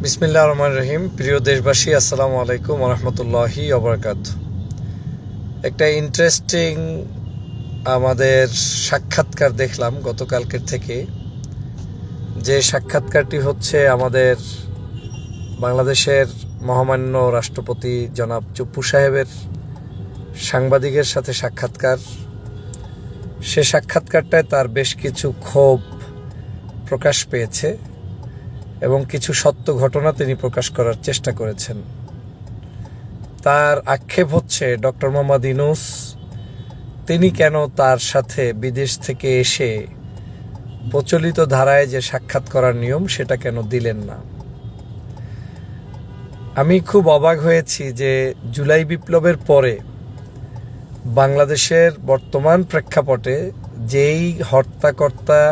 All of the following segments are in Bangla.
বিসমিল্লাহির রহমানির রহিম। প্রিয় দেশবাসী, আসসালামু আলাইকুম ওয়া রাহমাতুল্লাহি ওয়া বারাকাতুহু। একটা ইন্টারেস্টিং আমাদের সাক্ষাৎকার দেখলাম গতকালকের থেকে। যে সাক্ষাৎকারটি হচ্ছে আমাদের বাংলাদেশের মহামান্য রাষ্ট্রপতি জনাব চুপ্পু সাহেবের সাংবাদিকের সাথে সাক্ষাৎকার। সে সাক্ষাৎকারটায় তার বেশ কিছু ক্ষোভ প্রকাশ পেয়েছে এবং কিছু সত্য ঘটনা তিনি প্রকাশ করার চেষ্টা করেছেন। তার আক্ষেপ হচ্ছে ডক্টর মোহাম্মদ ইউনূস তিনি কেন তার সাথে বিদেশ থেকে এসে প্রচলিত ধারায় যে সাক্ষাৎ করার নিয়ম সেটা কেন দিলেন না। আমি খুব অবাক হয়েছি যে জুলাই বিপ্লবের পরে বাংলাদেশের বর্তমান প্রেক্ষাপটে যেই হর্তাকর্তা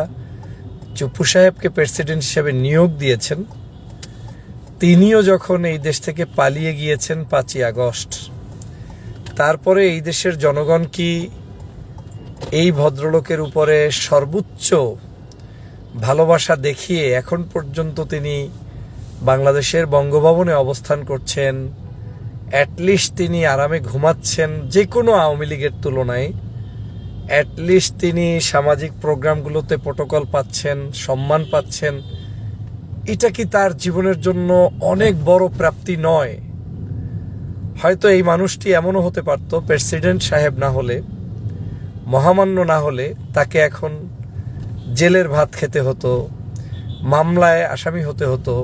চুপ্পু সাহেবকে প্রেসিডেন্ট হিসেবে নিয়োগ দিয়েছেন, তিনিও যখন এই দেশ থেকে পালিয়ে গিয়েছেন 5ই আগস্ট, তারপরে এই দেশের জনগণ কি এই ভদ্রলোকের উপরে সর্বোচ্চ ভালোবাসা দেখিয়ে এখন পর্যন্ত তিনি বাংলাদেশের বঙ্গভবনে অবস্থান করছেন, অ্যাটলিস্ট তিনি আরামে ঘুমাচ্ছেন যে কোনো আওয়ামী লীগের তুলনায়, অ্যাটলিস্ট তিনি সামাজিক প্রোগ্রামগুলোতে প্রোটোকল পাচ্ছেন, সম্মান পাচ্ছেন, এটা কি তার জীবনের জন্য অনেক বড় প্রাপ্তি নয়? হয়তো এই মানুষটি এমনও হতে পারত, প্রেসিডেন্ট সাহেব না হলে, মহামান্য না হলে তাকে এখন জেলের ভাত খেতে হতো, মামলায় আসামি হতে হতো,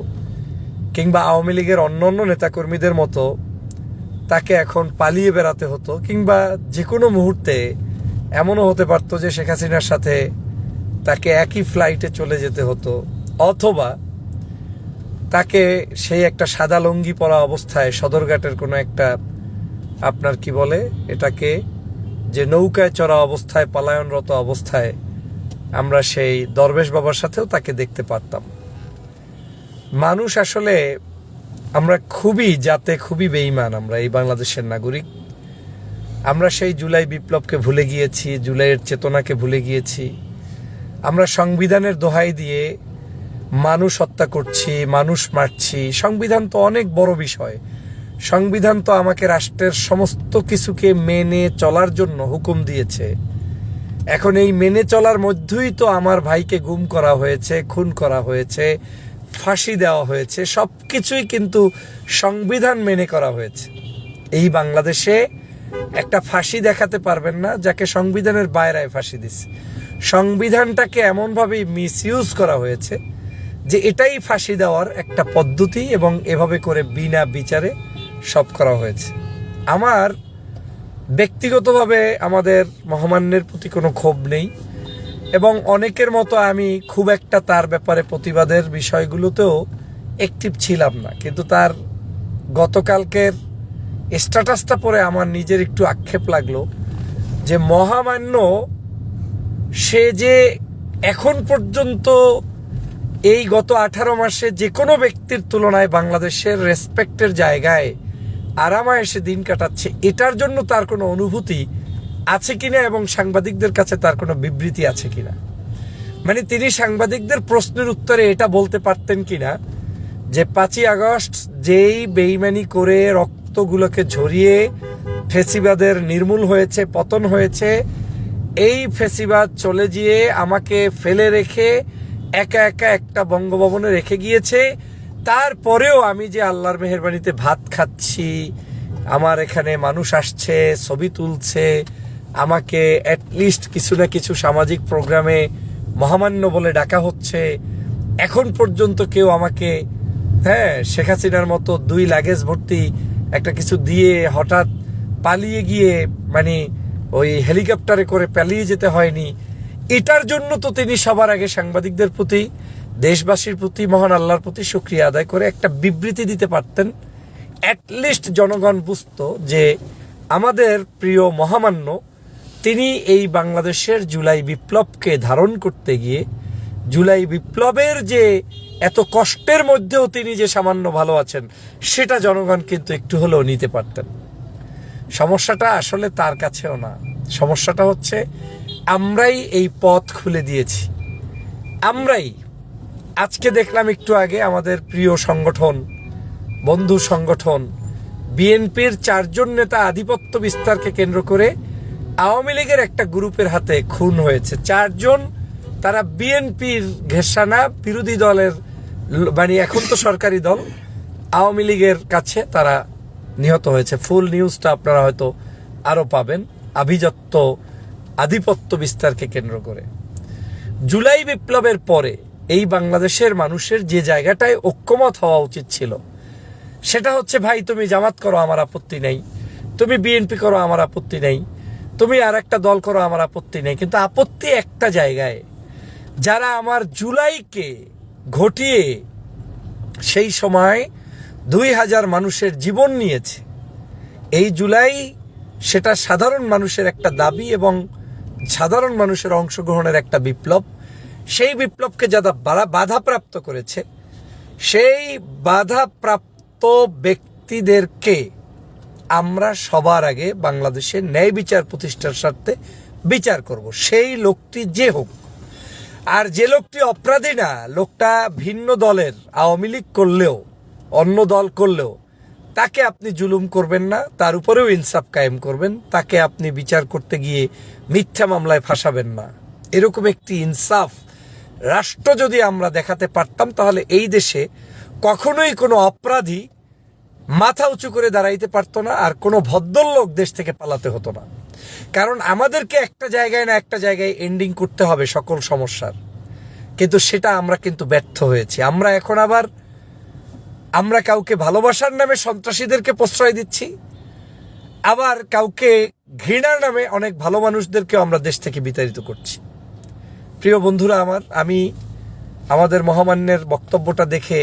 কিংবা আওয়ামী লীগের অন্যান্য নেতাকর্মীদের মতো তাকে এখন পালিয়ে বেড়াতে হতো, কিংবা যে কোনো মুহূর্তে এমনও হতে পারত যে শেখ হাসিনার সাথে তাকে একই ফ্লাইটে চলে যেতে হতো, অথবা তাকে সেই একটা সাদা লুঙ্গি পরা অবস্থায় সদরঘাটের কোনো একটা আপনার কি বলে এটাকে, যে নৌকায় চড়া অবস্থায়, পলায়নরত অবস্থায় আমরা সেই দরবেশ বাবার সাথেও তাকে দেখতে পারতাম। মানুষ আসলে আমরা খুবই বেঈমান। আমরা এই বাংলাদেশের নাগরিক, আমরা সেই জুলাই বিপ্লবকে ভুলে গিয়েছি, জুলাইয়ের চেতনাকে ভুলে গিয়েছি। আমরা সংবিধানের দোহাই দিয়ে মানুষ হত্যা করছি, মানুষ মারছি। সংবিধান তো অনেক বড় বিষয়। সংবিধান তো আমাকে রাষ্ট্রের সমস্ত কিছুকে মেনে চলার জন্য হুকুম দিয়েছে। এখন এই মেনে চলার মধ্যেই তো আমার ভাইকে গুম করা হয়েছে, খুন করা হয়েছে, ফাঁসি দেওয়া হয়েছে, সব কিছুই কিন্তু সংবিধান মেনে করা হয়েছে। এই বাংলাদেশে একটা ফাঁসি দেখাতে পারবেন না যাকে সংবিধানের বাইরে ফাঁসি দিচ্ছে। সংবিধানটাকে এমনভাবে মিসইউজ করা হয়েছে যে এটাই ফাঁসি দেওয়ার একটা পদ্ধতি, এবং এভাবে করে বিনা বিচারে সব করা হয়েছে। আমার ব্যক্তিগতভাবে আমাদের মহামান্যের প্রতি কোনো ক্ষোভ নেই, এবং অনেকের মতো আমি খুব একটা তার ব্যাপারে প্রতিবাদের বিষয়গুলোতেও অ্যাক্টিভ ছিলাম না। কিন্তু তার গতকালকের স্ট্যাটাসটা পরে আমার নিজের একটু আক্ষেপ লাগলো যে মহামান্য সে যে এখন পর্যন্ত এই গত 18 মাসে যে কোনো ব্যক্তির তুলনায় বাংলাদেশের রেসপেক্টের জায়গায় আরামায়েশে দিন কাটাচ্ছে, এটার জন্য তার কোনো অনুভূতি আছে কিনা এবং সাংবাদিকদের কাছে তার কোনো বিবৃতি আছে কিনা। মানে তিনি সাংবাদিকদের প্রশ্নের উত্তরে এটা বলতে পারতেন কিনা যে 5ই আগস্ট যেই বেইমানি করে রক্তগুলোকে ঝরিয়ে ফেসিবাদের নির্মূল হয়েছে, পতন হয়েছে, এই ফেসিবাদ চলে গিয়ে আমাকে ফেলে রেখে একা একা একটা বঙ্গভবনে রেখে গিয়েছে, তারপরেও আমি যে আল্লাহর মেহেরবানিতে ভাত খাচ্ছি, আমার এখানে মানুষ আসছে, ছবি তুলছে, আমাকে অ্যাটলিস্ট কিছু না কিছু সামাজিক প্রোগ্রামে মহামান্য বলে ডাকা হচ্ছে, এখন পর্যন্ত কেউ আমাকে শেখ হাসিনার মতো 2 লাগেজ ভর্তি একটা কিছু দিয়ে হঠাৎ পালিয়ে গিয়ে মানে ওই হেলিকপ্টারে করে পালিয়ে যেতে হয়নি। এটার জন্য তো তিনি সবার আগে সাংবাদিকদের প্রতি, দেশবাসীর প্রতি, মহান আল্লাহর প্রতি শুকরিয়া আদায় করে একটা বিবৃতি দিতে পারতেন। অ্যাটলিস্ট জনগণ বুঝতো যে আমাদের প্রিয় মহামান্য তিনি এই বাংলাদেশের জুলাই বিপ্লবকে ধারণ করতে গিয়ে, জুলাই বিপ্লবের যে এত কষ্টের মধ্যেও তিনি যে সামান্য ভালো আছেন সেটা জনগণ কিন্তু একটু হলেও নিতে পারতেন। সমস্যাটা আসলে তার কাছেও না, সমস্যাটা হচ্ছে আমরাই এই পথ খুলে দিয়েছি। আমরাই আজকে দেখলাম একটু আগে আমাদের প্রিয় সংগঠন, বন্ধু সংগঠন বিএনপির 4 জন নেতা আধিপত্য বিস্তারকে কেন্দ্র করে আওয়ামী লীগের একটা গ্রুপের হাতে খুন হয়েছে। 4 জন, তারা বিএনপির ঘেষানা, বিরোধী দলের মানে এখন তো সরকারি দল আওয়ামী লীগের কাছে তারা নিহত হয়েছে। ফুল নিউজটা আপনারা হয়তো আরও পাবেন। আধিপত্য বিস্তারকে কেন্দ্র করে জুলাই বিপ্লবের পরে এই বাংলাদেশের মানুষের যে জায়গাটায় ঐক্যমত হওয়া উচিত ছিল সেটা হচ্ছে, ভাই তুমি জামাত করো আমার আপত্তি নেই, তুমি বিএনপি করো আমার আপত্তি নেই, তুমি আর একটা দল করো আমার আপত্তি নেই, কিন্তু আপত্তি একটা জায়গায়, যারা আমার জুলাইকে ঘটিয়ে সেই সময় 2000 মানুষের জীবন নিয়েছে, এই জুলাই সেটা সাধারণ মানুষের একটা দাবি এবং সাধারণ মানুষের অংশগ্রহণের একটা বিপ্লব। সেই বিপ্লবকে যারা বাধাপ্রাপ্ত করেছে, সেই বাধাপ্রাপ্ত ব্যক্তিদেরকে আমরা সবার আগে বাংলাদেশের ন্যায় বিচার প্রতিষ্ঠার স্বার্থে বিচার করব, সেই লোকটি যে হোক। আর যে লোকটি অপরাধী না, লোকটা ভিন্ন দলের, আওয়ামী লীগ করলেও অন্য দল করলেও তাকে আপনি জুলুম করবেন না, তার উপরেও ইনসাফ কায়েম করবেন, তাকে আপনি বিচার করতে গিয়ে মিথ্যা মামলায় ফাঁসাবেন না। এরকম একটি ইনসাফ রাষ্ট্র যদি আমরা দেখাতে পারতাম, তাহলে এই দেশে কখনোই কোনো অপরাধী মাথা উঁচু করে দাঁড়াইতে পারতো না, আর কোনো ভদ্রলোক দেশ থেকে পালাতে হতো না। কারণ আমাদেরকে একটা জায়গায় না একটা জায়গায় এন্ডিং করতে হবে সকল সমস্যার, কিন্তু সেটা আমরা কিন্তু ব্যর্থ হয়েছি। আমরা এখন আবার আমরা কাউকে ভালোবাসার নামে সন্ত্রাসীদেরকে প্রশ্রয় দিচ্ছি, আবার কাউকে ঘৃণার নামে অনেক ভালো মানুষদেরকে আমরা দেশ থেকে বিতাড়িত করছি। প্রিয় বন্ধুরা আমার, আমি আমাদের মহামান্যের বক্তব্যটা দেখে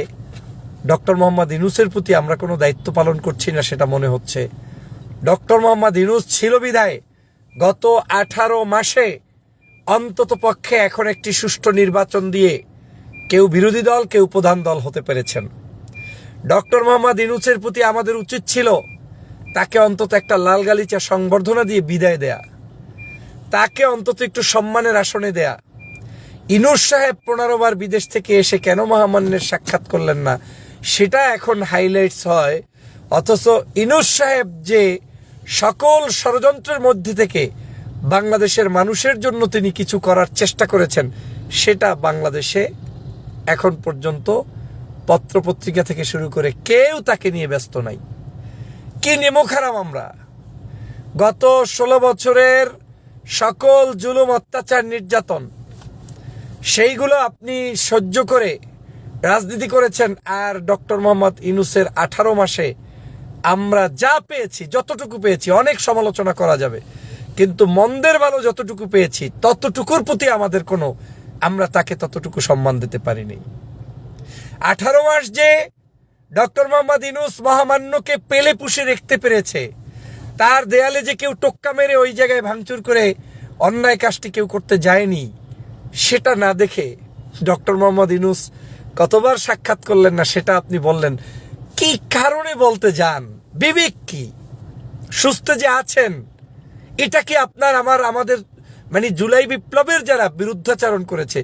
ডক্টর মোহাম্মদ ইউনূসের প্রতি আমরা কোনো দায়িত্ব পালন করছি না সেটা মনে হচ্ছে। ডক্টর মোহাম্মদ ইউনূস ছিল বিধায় গত 18 মাসে অন্তত পক্ষে এখন একটি সুষ্ঠু নির্বাচন দিয়ে কেউ বিরোধী দল কেউ প্রধান দল হতে পেরেছেন। ডক্টর মোহাম্মদ ইউনূসের প্রতি আমাদের উচিত ছিল তাকে অন্তত একটা লাল গালিচা সংবর্ধনা দিয়ে বিদায় দেয়া, তাকে অন্তত একটু সম্মানের আসনে দেয়া। ইউনূস সাহেব 15 বার বিদেশ থেকে এসে কেন মহামান্যের সাক্ষাৎ করলেন না সেটা এখন হাইলাইটস হয়, অথচ ইউনূস সাহেব যে সকল ষড়যন্ত্রের মধ্যে থেকে বাংলাদেশের মানুষের জন্য তিনি কিছু করার চেষ্টা করেছেন সেটা বাংলাদেশে এখন পর্যন্ত পত্রপত্রিকা থেকে শুরু করে কেউ তাকে নিয়ে ব্যস্ত নাই। কি নেমোখারাম আমরা! গত 16 বছরের সকল জুলুম, অত্যাচার, নির্যাতন সেইগুলো আপনি সহ্য করে রাজনীতি করেছেন, আর ডক্টর মোহাম্মদ ইউনূসের 18 মাসে আমরা যা পেয়েছি, যতটুকু পেয়েছি, অনেক সমালোচনা করা যাবে, কিন্তু মন্দের ভালো যতটুকু পেয়েছি ততটুকুর প্রতি আমাদের আমরা তাকে ততটুকু সম্মান দিতে পারিনি। 18 মাস যে ডক্টর মোহাম্মদ ইউনূস মহামান্যকে পেলে পুষে রাখতে পেরেছে, তার দেয়ালে যে কেউ টোক্কা মেরে ওই জায়গায় ভাঙচুর করে অন্যায় কাজটি কেউ করতে যায়নি, সেটা না দেখে ডক্টর মোহাম্মদ ইউনূস কতবার সাক্ষাৎ করলেন না সেটা আপনি বললেন। কি কারণে বলতে যান? বিবেক কি? সুস্থ যে আছেন, এটা কি আপনার আমাদের মানে জুলাই বিপ্লবের যারা বিরুদ্ধাচরণ করেছে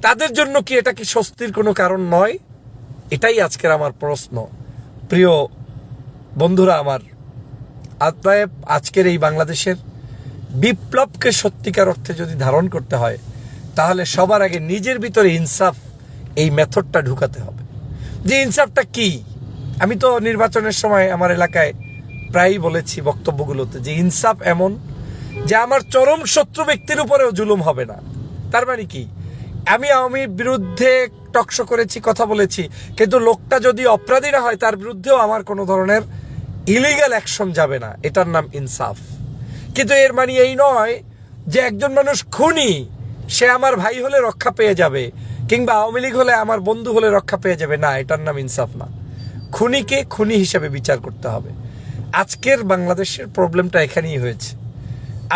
তাদের জন্য কি এটা কি স্বস্তির কোনো কারণ নয়? এটাই আজকের আমার প্রশ্ন। প্রিয় বন্ধুরা আমার, অতএব আজকের এই বাংলাদেশের বিপ্লবকে সত্যিকার অর্থে যদি ধারণ করতে হয় তাহলে সবার আগে নিজের ভিতরে ইনসাফ, এই মেথডটা ঢুকাতে হবে। যে ইনসাফটা কি? আমি তো নির্বাচনের সময় আমার এলাকায় প্রায়ই বলেছি বক্তব্যগুলোতে যে ইনসাফ এমন যে আমার চরম শত্রু ব্যক্তির উপরেও জুলুম হবে না। তার মানে কি? আমি আওয়ামীর বিরুদ্ধে টকশো করেছি, কথা বলেছি, কিন্তু লোকটা যদি অপরাধী না হয় তার বিরুদ্ধেও আমার কোনো ধরনের ইলিগাল অ্যাকশন যাবে না, এটার নাম ইনসাফ। কিন্তু এর মানে এই নয় যে একজন মানুষ খুনি, সে আমার ভাই হলে রক্ষা পেয়ে যাবে, কিংবা আওয়ামী লীগ হলে আমার বন্ধু হলে রক্ষা পেয়ে যাবে, না, এটার নাম ইনসাফ না। খুনিকে খুনি হিসাবে বিচার করতে হবে। আজকের বাংলাদেশের প্রবলেমটা এখানেই হয়েছে।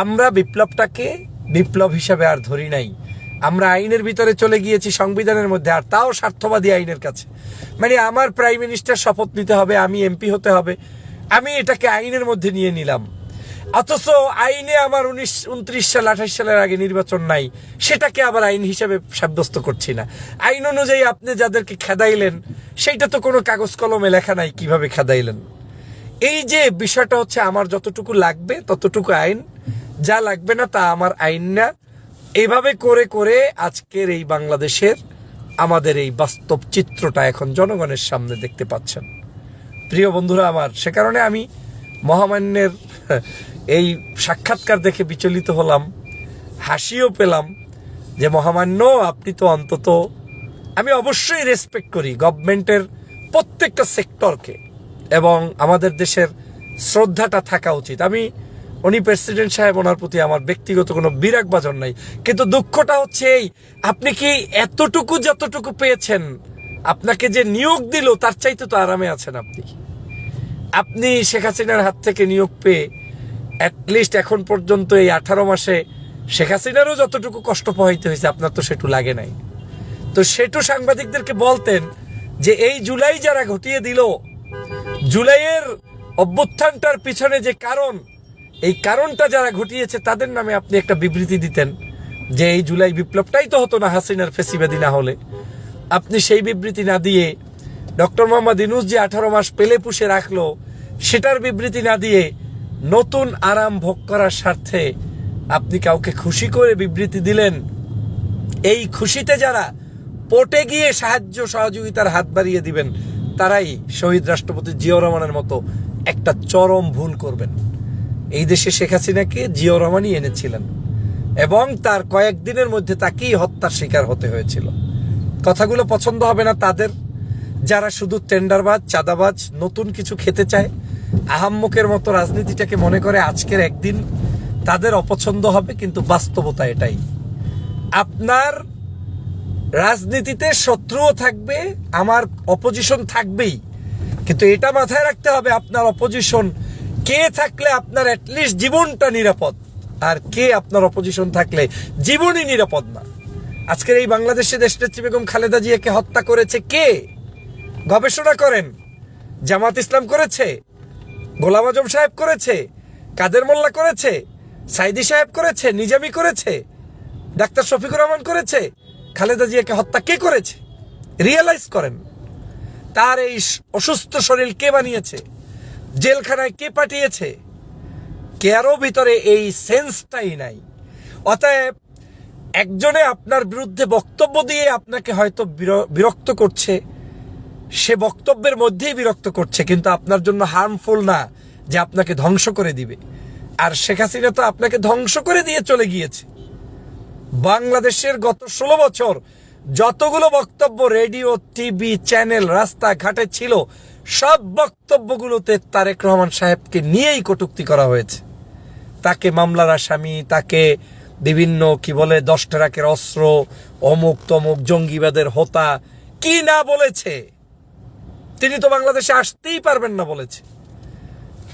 আমরা বিপ্লবটাকে বিপ্লব হিসাবে আর ধরি নাই, আমরা আইনের ভিতরে চলে গিয়েছি, সংবিধানের মধ্যে, আর তাও স্বার্থবাদী আইনের কাছে। মানে আমার প্রাইম মিনিস্টার শপথ নিতে হবে, আমি এমপি হতে হবে, আমি এটাকে আইনের মধ্যে নিয়ে নিলাম। অথচ আইনে আমার 29 সাল 28 সালের আগে নির্বাচন নাই, সেটাকে আবার আইন হিসেবে সাব্যস্ত করছি না। আইন অনুযায়ী আপনি যাদেরকে খেদাইলেন সেইটা তো কোনো কাগজ কলমে লেখা নাই কিভাবে খেদাইলেন। এই যে বিষয়টা হচ্ছে, আমার যতটুকু লাগবে ততটুকু আইন, যা লাগবে না তা আমার আইন না। এইভাবে করে করে আজকের এই বাংলাদেশের আমাদের এই বাস্তব চিত্রটা এখন জনগণের সামনে দেখতে পাচ্ছেন। প্রিয় বন্ধুরা আমার, সে কারণে আমি মহামান্যের এই সাক্ষাৎকার দেখে বিচলিত হলাম, হাসিও পেলাম যে মহামান্য আপনি তো অন্তত, আমি অবশ্যই রেসপেক্ট করি গভর্নমেন্টের প্রত্যেকটা সেক্টরকে এবং আমাদের দেশের শ্রদ্ধাটা থাকা উচিত। উনি প্রেসিডেন্ট সাহেব, ওনার প্রতি আমার ব্যক্তিগত কোনো বিরাগ বাজন নাই, কিন্তু দুঃখটা হচ্ছে এই, আপনি কি এতটুকু যতটুকু পেয়েছেন, আপনাকে যে নিয়োগ দিল তার চাইতে তো আরামে আছেন আপনি শেখ হাসিনার হাত থেকে নিয়োগ পেয়ে অ্যাটলিস্ট এখন পর্যন্ত এই 18 মাসে শেখ হাসিনারও যতটুকু কষ্ট পোহাইতে হয়েছে আপনার তো সেটু লাগে নাই। তো সেটু সাংবাদিকদেরকে বলতেন যে এই জুলাই যারা ঘটিয়ে দিল, জুলাইয়ের অভ্যুত্থানটার পিছনে যে কারণ, এই কারণটা যারা ঘটিয়েছে তাদের নামে আপনি একটা বিবৃতি দিতেন যে এই জুলাই বিপ্লবটাই তো হতো না হাসিনার ফেসিবাদী না হলে। আপনি সেই বিবৃতি না দিয়ে, ডক্টর মোহাম্মদ ইউনূস যে 18 মাস পেলে পুষে রাখলো সেটার বিবৃতি না দিয়ে, নতুন আরাম ভোগ করার স্বার্থে আপনি কাউকে খুশি করে বিবৃতি দিলেন। এই খুশিতে যারা পটে গিয়ে সাহায্য সহযোগিতার হাত বাড়িয়ে দিবেন তারাই শহীদ রাষ্ট্রপতি জিয়াউর রহমানের মতো একটা চরম ভুল করবেন। এই দেশে শেখ হাসিনাকে জিয়াউর রহমানই এনেছিলেন এবং তার কয়েকদিনের মধ্যে তাকেই হত্যার শিকার হতে হয়েছিল। কথাগুলো পছন্দ হবে না তাদের, যারা শুধু টেন্ডারবাজ, চাঁদাবাজ, নতুন কিছু খেতে চায়, আহাম্মকের মতো রাজনীতিটাকে মনে করে আজকের একদিন, তাদের অপছন্দ হবে। কিন্তু বাস্তবতা এটাই, আপনার রাজনীতিতে শত্রুও থাকবে, আমার অপোজিশন থাকবেই, কিন্তু এটা মাথায় রাখতে হবে আপনার অপোজিশন কে থাকলে আপনার অ্যাটলিস্ট জীবনটা নিরাপদ, আর কে আপনার অপোজিশন থাকলে জীবনই নিরাপদ না। আজকের এই বাংলাদেশে দেশনেত্রী বেগম খালেদা জিয়াকে হত্যা করেছে কে? গবেষণা করেন। জামাত ইসলাম করেছে, গোলাম আজম সাহেব করেছে, কাদের মোল্লা করেছে, সাইদি সাহেব করেছে, নিজামী করেছে, ডাক্তার শফিকুর রহমান করেছে। খালেদা জিয়াকে হত্যা কে করেছে? রিয়েলাইজ করেন। তার এই অসুস্থ শরীর কে বানিয়েছে? জেলখানায় কে পাঠিয়েছে? কারো ভিতরে এই সেন্সটাই নাই। অতএব একজনে আপনার বিরুদ্ধে বক্তব্য দিয়ে আপনাকে হয়তো বিরক্ত করছে, সে বক্তব্যের মধ্যেই বিরক্ত করছে, কিন্তু আপনার জন্য হার্মফুল না যে আপনাকে ধ্বংস করে দিবে। আর শেখ হাসিনা তো আপনাকে ধ্বংস করে দিয়ে চলে গিয়েছে। বাংলাদেশের গত 16 বছর যতগুলো বক্তব্য রেডিও, টিভি চ্যানেল, রাস্তাঘাটে ছিল, সব বক্তব্যগুলোতে তারেক রহমান সাহেবকে নিয়েই কটূক্তি করা হয়েছে। তাকে মামলার আসামি, তাকে বিভিন্ন 10 ট্রাকের অস্ত্র, অমুক তমুক, জঙ্গিবাদের হোতা, কি না বলেছে। তিনি তো বাংলাদেশে আসতেই পারবেন না বলেছে।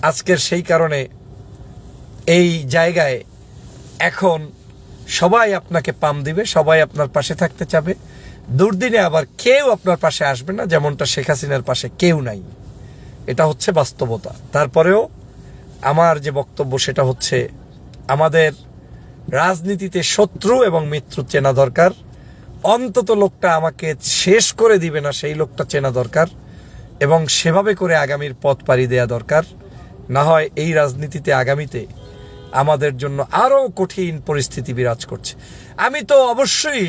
আজকের সেই কারণে এই জায়গায় এখন সবাই আপনাকে পাম দিবে, সবাই আপনার পাশে থাকতে চাবে। দুর্দিনে আবার কেউ আপনার পাশে আসবে না, যেমনটা শেখ হাসিনার পাশে কেউ নাই। এটা হচ্ছে বাস্তবতা। তারপরেও আমার যে বক্তব্য সেটা হচ্ছে, আমাদের রাজনীতিতে শত্রু এবং মিত্র চেনা দরকার। অন্তত লোকটা আমাকে শেষ করে দিবে না সেই লোকটা চেনা দরকার এবং সেভাবে করে আগামীর পথ পাড়ি দেয়া দরকার। না হয় এই রাজনীতিতে আগামীতে আমাদের জন্য আরও কঠিন পরিস্থিতি বিরাজ করছে। আমি তো অবশ্যই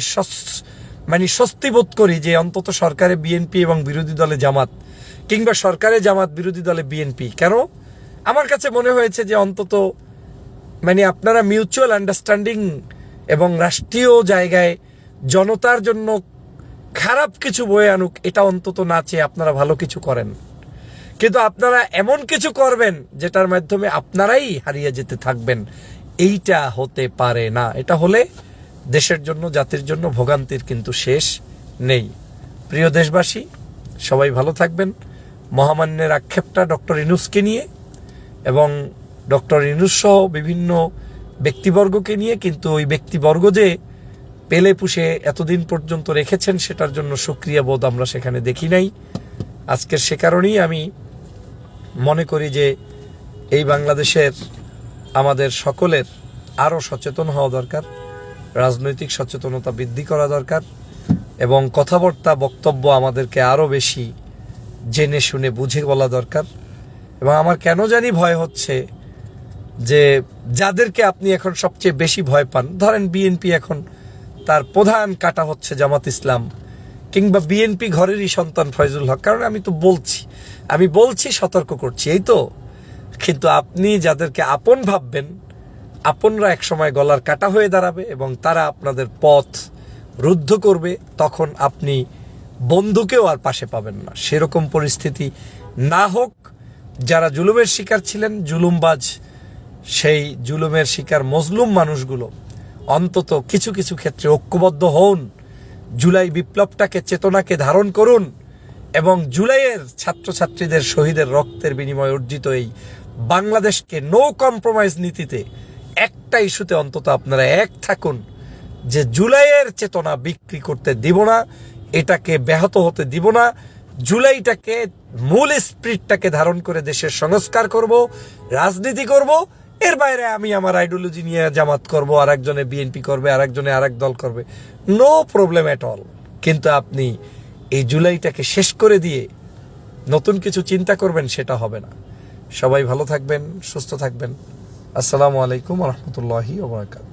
স্বস্তি বোধ করি যে অন্তত সরকারে বিএনপি এবং বিরোধী দলে জামাত, কিংবা সরকারে জামাত বিরোধী দলে বিএনপি। কেন? আমার কাছে মনে হয়েছে যে অন্তত আপনারা মিউচুয়াল আন্ডারস্ট্যান্ডিং এবং রাষ্ট্রীয় জায়গায় জনতার জন্য খারাপ কিছু বয়ে আনুক, এটা অন্তত না চেয়ে আপনারা ভালো কিছু করেন। কিন্তু আপনারা এমন কিছু করবেন যেটার মাধ্যমে আপনারাই হারিয়ে যেতে থাকবেন, এইটা হতে পারে না। এটা হলে দেশের জন্য, জাতির জন্য ভোগান্তির কিন্তু শেষ নেই। প্রিয় দেশবাসী, সবাই ভালো থাকবেন। মহামান্যের আক্ষেপটা ডক্টর ইউনূসকে নিয়ে এবং ডক্টর ইউনূস সহ বিভিন্ন ব্যক্তিবর্গকে নিয়ে, কিন্তু ওই ব্যক্তিবর্গ যে পেলে পুষে এতদিন পর্যন্ত রেখেছেন সেটার জন্য সুক্রিয়া বোধ আমরা সেখানে দেখি নাই। আজকের সে কারণেই আমি মনে করি যে এই বাংলাদেশের আমাদের সকলের আরও সচেতন হওয়া দরকার, রাজনৈতিক সচেতনতা বৃদ্ধি করা দরকার এবং কথাবার্তা বক্তব্য আমাদেরকে আরও বেশি জেনে শুনে বুঝে বলা দরকার। এবং আমার কেন জানি ভয় হচ্ছে যে যাদেরকে আপনি এখন সবচেয়ে বেশি ভয় পান, ধরেন বিএনপি এখন তার প্রধান কাটা হচ্ছে জামাত ইসলাম, কিংবা বিএনপি ঘরেরই সন্তান ফয়জুল হক, কারণ আমি বলছি সতর্ক করছি, এই তো। কিন্তু আপনি যাদেরকে আপন ভাববেন, আপনরা একসময় গলার কাটা হয়ে দাঁড়াবে এবং তারা আপনাদের পথ রুদ্ধ করবে, তখন আপনি বন্ধুকেও আর পাশে পাবেন না। সেরকম পরিস্থিতি না হোক। যারা জুলুমের শিকার ছিলেন, জুলুমবাজ, সেই জুলুমের শিকার মজলুম মানুষগুলো অন্তত কিছু কিছু ক্ষেত্রে ঐক্যবদ্ধ হন, জুলাই বিপ্লবটাকে, চেতনাকে ধারণ করুন এবং জুলাইয়ের ছাত্রছাত্রীদের শহীদের রক্তের বিনিময়ে অর্জিত এই বাংলাদেশকে নো কম্প্রোমাইজ নীতিতে একটা ইস্যুতে অন্তত আপনারা এক থাকুন যে জুলাইয়ের চেতনা বিক্রি করতে দিব না, এটাকে ব্যাহত হতে দিব না, জুলাইটাকে, মূল স্পিরিটটাকে ধারণ করে দেশের সংস্কার করব, রাজনীতি করব। এর বাইরে আমি আমার আইডিওলজি নিয়ে জামাত করব, আর একজনে বিএনপি করবে, আর একজনে আরেক দল করবে, নো প্রবলেম এট অল। কিন্তু আপনি এই জুলাইটাকে শেষ করে দিয়ে নতুন কিছু চিন্তা করবেন, সেটা হবে না। সবাই ভালো থাকবেন, সুস্থ থাকবেন। আসসালামু আলাইকুম ওয়া রাহমাতুল্লাহি ওয়া বারাকাতুহু।